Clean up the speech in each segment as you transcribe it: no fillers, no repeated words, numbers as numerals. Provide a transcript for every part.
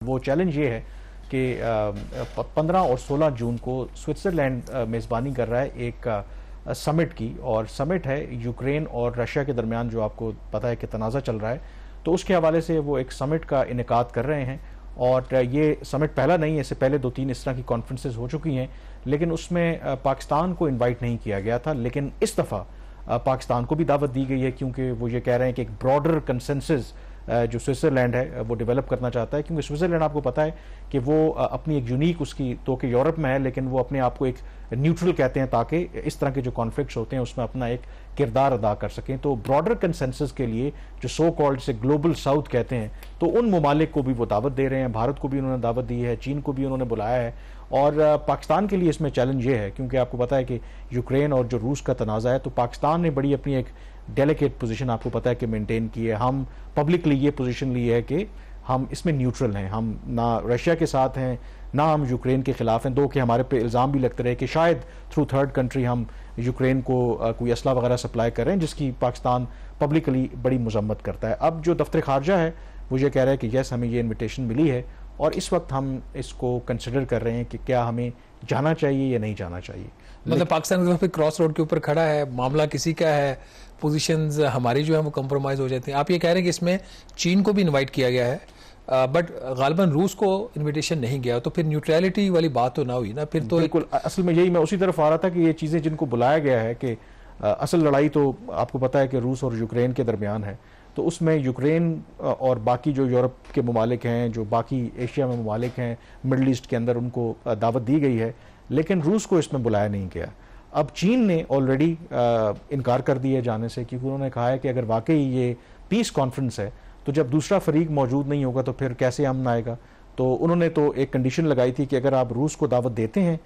वो चैलेंज ये है कि 15 और 16 जून को स्विट्जरलैंड मेज़बानी कर रहा है एक समिट की, और समिट है यूक्रेन और रशिया के दरमियान, जो आपको पता है कि तनाज़ा चल रहा है। तो उसके हवाले से वो एक समिट का इनेकाद कर रहे हैं, और ये समिट पहला नहीं है, इससे पहले 2-3 इस तरह की कॉन्फ्रेंसेज हो चुकी हैं, लेकिन उसमें पाकिस्तान को इन्वाइट नहीं किया गया था। लेकिन इस दफ़ा पाकिस्तान को भी दावत दी गई है, क्योंकि वो ये कह रहे हैं कि एक ब्रॉडर कंसेंसस जो स्विट्जरलैंड है वो डेवलप करना चाहता है। क्योंकि स्विट्जरलैंड आपको पता है कि वो अपनी एक यूनिक, उसकी तो कि यूरोप में है, लेकिन वो अपने आप को एक न्यूट्रल कहते हैं, ताकि इस तरह के जो कॉन्फ्लिक्ट्स होते हैं उसमें अपना एक किरदार अदा कर सकें। तो ब्रॉडर कंसेंसस के लिए जो सो कॉल्ड से ग्लोबल साउथ कहते हैं, तो उन ममालिक को भी वो दावत दे रहे हैं। भारत को भी उन्होंने दावत दी है, चीन को भी उन्होंने बुलाया है। और पाकिस्तान के लिए इसमें चैलेंज ये है, क्योंकि आपको पता है कि यूक्रेन और जो रूस का तनाज़ा है, तो पाकिस्तान ने बड़ी अपनी एक डेलिकेट पोजीशन आपको पता है कि मेंटेन की है। हम पब्लिकली ये पोजीशन ली है कि हम इसमें न्यूट्रल हैं, हम ना रशिया के साथ हैं, ना हम यूक्रेन के खिलाफ हैं। दो कि हमारे पे इल्ज़ाम भी लगते रहे कि शायद थ्रू थर्ड कंट्री हम यूक्रेन को कोई असला वगैरह सप्लाई कर रहे हैं, जिसकी पाकिस्तान पब्लिकली बड़ी मजम्मत करता है। अब जो दफ्तर खारजा है वो ये कह रहा है कि यस, हमें ये इन्विटेशन मिली है, और इस वक्त हम इसको कंसिडर कर रहे हैं कि क्या हमें जाना चाहिए या नहीं जाना चाहिए। मतलब पाकिस्तान के क्रॉस रोड के ऊपर खड़ा है, मामला किसी का है, पोजीशंस हमारी जो है वो कंप्रोमाइज हो जाती हैं। आप ये कह रहे हैं कि इसमें चीन को भी इनवाइट किया गया है, बट गालिबन रूस को इनविटेशन नहीं गया, तो फिर न्यूट्रलिटी वाली बात तो ना हुई ना फिर। तो बिल्कुल, असल में यही मैं उसी तरफ आ रहा था कि ये चीज़ें जिनको बुलाया गया है, कि असल लड़ाई तो आपको पता है कि रूस और यूक्रेन के दरमियान है, तो उसमें यूक्रेन और बाकी जो यूरोप के ममालिक हैं, जो बाकी एशिया में ममालिक हैं, मिडल ईस्ट के अंदर, उनको दावत दी गई है, लेकिन रूस को इसमें बुलाया नहीं गया। अब चीन ने ऑलरेडी इनकार कर दिया जाने से, क्योंकि उन्होंने कहा है कि अगर वाकई ये पीस कॉन्फ्रेंस है, तो जब दूसरा फरीक मौजूद नहीं होगा तो फिर कैसे अमन आएगा। तो उन्होंने तो एक कंडीशन लगाई थी कि अगर आप रूस को दावत देते हैं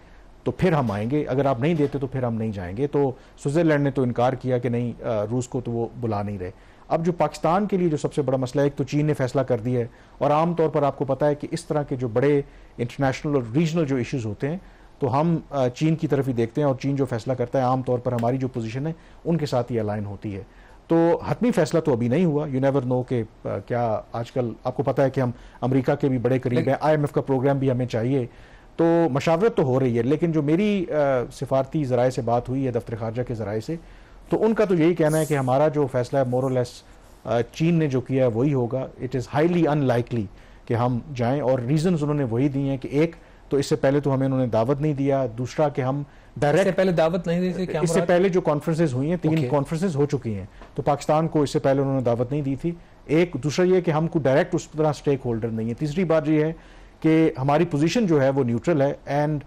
तो फिर हम आएंगे, अगर आप नहीं देते तो फिर हम नहीं जाएंगे। तो स्विट्जरलैंड ने तो इनकार किया कि नहीं, रूस को तो वो बुला नहीं रहे। अब जो पाकिस्तान के लिए जो सबसे बड़ा मसला है, एक तो चीन ने फैसला कर दिया है, और आमतौर पर आपको पता है कि इस तरह के जो बड़े इंटरनेशनल और रीजनल जो इश्यूज होते हैं, तो हम चीन की तरफ ही देखते हैं, और चीन जो फैसला करता है आमतौर पर हमारी जो पोजीशन है उनके साथ ही अलाइन होती है। तो हतमी फैसला तो अभी नहीं हुआ। यू नेवर नो कि क्या आजकल आपको पता है कि हम अमेरिका के भी बड़े करीब हैं, IMF का प्रोग्राम भी हमें चाहिए, तो मशावरत तो हो रही है। लेकिन जो मेरी सिफारती ज़राए से बात हुई है, दफ्तर खारजा के ज़राए से, तो उनका तो यही कहना है कि हमारा जो फैसला है मोर और लेस चीन ने जो किया है वही होगा। इट इज़ हाईली अनलाइकली कि हम जाएं, और रीजंस उन्होंने वही दिए हैं कि एक तो इससे पहले तो हमें उन्होंने दावत नहीं दिया, दूसरा कि हम डायरेक्ट पहले दावत नहीं दी थी। इससे पहले जो कॉन्फ्रेंसेज हुई हैं, 3 कॉन्फ्रेंसेज हो चुकी हैं, तो पाकिस्तान को इससे पहले उन्होंने दावत नहीं दी थी। एक दूसरा ये कि हम कोई डायरेक्ट उस तरह स्टेक होल्डर नहीं है। तीसरी बात ये है कि हमारी पोजीशन जो है वो न्यूट्रल है। एंड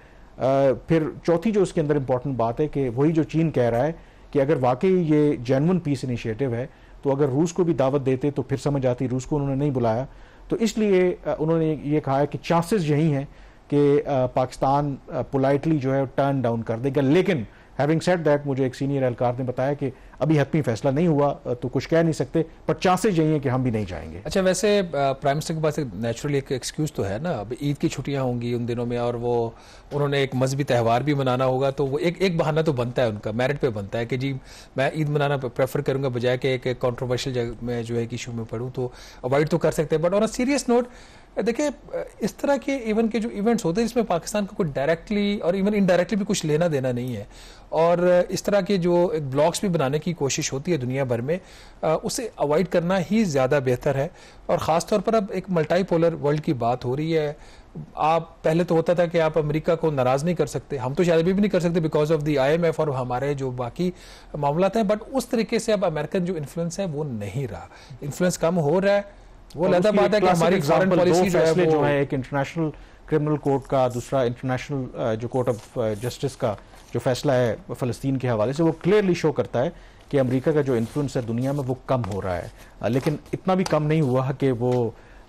फिर चौथी जो उसके अंदर इंपॉर्टेंट बात है कि वही जो चीन कह रहा है कि अगर वाकई ये जेन्युइन पीस इनिशिएटिव है, तो अगर रूस को भी दावत देते तो फिर समझ आती। रूस को उन्होंने नहीं बुलाया, तो इसलिए उन्होंने ये कहा है कि चांसेस यही हैं कि पाकिस्तान पोलाइटली जो है टर्न डाउन कर देगा। लेकिन हैविंग सेड दैट, मुझे एक सीनियर एहलकार ने बताया कि अभी हतमी फैसला नहीं हुआ, तो कुछ कह नहीं सकते, पर चांसेस यही हैं कि हम भी नहीं जाएंगे। अच्छा, वैसे प्राइम मिनिस्टर के पास नेचुरली एक एक्सक्यूज तो है ना, अब ईद की छुट्टियां होंगी उन दिनों में, और वो उन्होंने एक मजहबी त्यौहार भी मनाना होगा, तो वो एक बहाना तो बनता है उनका, मेरिट पे बनता है कि जी मैं ईद मनाना प्रेफर करूंगा, बजाय कि एक कंट्रोवर्शियल जगह में जो है इशू में पढ़ूँ, तो अवॉइड तो कर सकते हैं। But on a serious note, देखिए इस तरह के इवन के जो इवेंट्स होते हैं, इसमें पाकिस्तान को कोई डायरेक्टली और इवन इनडायरेक्टली भी कुछ लेना देना नहीं है, और इस तरह के जो एक ब्लॉक्स भी बनाने की कोशिश होती है दुनिया भर में, उसे अवॉइड करना ही ज़्यादा बेहतर है। और ख़ास तौर पर अब एक मल्टीपोलर वर्ल्ड की बात हो रही है। आप पहले तो होता था कि आप अमेरिका को नाराज़ नहीं कर सकते, हम तो शायद अभी भी नहीं कर सकते बिकॉज ऑफ द IMF और हमारे जो बाकी मामला हैं, बट उस तरीके से अब अमेरिकन जो इन्फ्लुएंस है वो नहीं रहा, इन्फ्लुएंस कम हो रहा है। वो लगा बात है कि हमारी फॉरेन पॉलिसी जो है एक इंटरनेशनल क्रिमिनल कोर्ट का, दूसरा इंटरनेशनल जो कोर्ट ऑफ जस्टिस का जो फैसला है फ़लस्तीन के हवाले से, वो क्लियरली शो करता है कि अमेरिका का जो इन्फ्लुएंस है दुनिया में वो कम हो रहा है। लेकिन इतना भी कम नहीं हुआ कि वो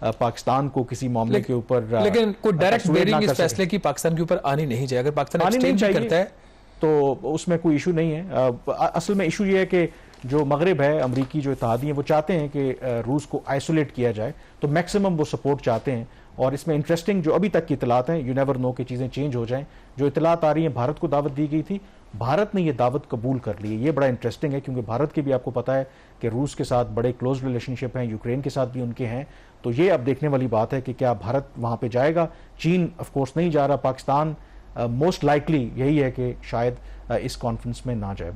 पाकिस्तान को किसी मामले के ऊपर, लेकिन कोई डायरेक्ट बेरिंग इस फैसले की पाकिस्तान के ऊपर आनी नहीं चाहिए। अगर पाकिस्तान एक्सटेंड करता है तो उसमें कोई इशू नहीं है। असल में इशू ये है कि जो मगरिब है, अमरीकी जो इत्तेहादी हैं, वो चाहते हैं कि रूस को आइसोलेट किया जाए, तो मैक्सिमम वो सपोर्ट चाहते हैं। और इसमें इंटरेस्टिंग जो अभी तक की इतलात हैं, यू नेवर नो कि चीज़ें चेंज हो जाएं, जो इतलात आ रही हैं, भारत को दावत दी गई थी, भारत ने ये दावत कबूल कर ली है। ये बड़ा इंटरेस्टिंग है क्योंकि भारत के भी आपको पता है कि रूस के साथ बड़े क्लोज रिलेशनशिप हैं, यूक्रेन के साथ भी उनके हैं। तो ये अब देखने वाली बात है कि क्या भारत वहां पे जाएगा। चीन ऑफ कोर्स नहीं जा रहा, पाकिस्तान मोस्ट लाइकली यही है कि शायद इस कॉन्फ्रेंस में ना जाए।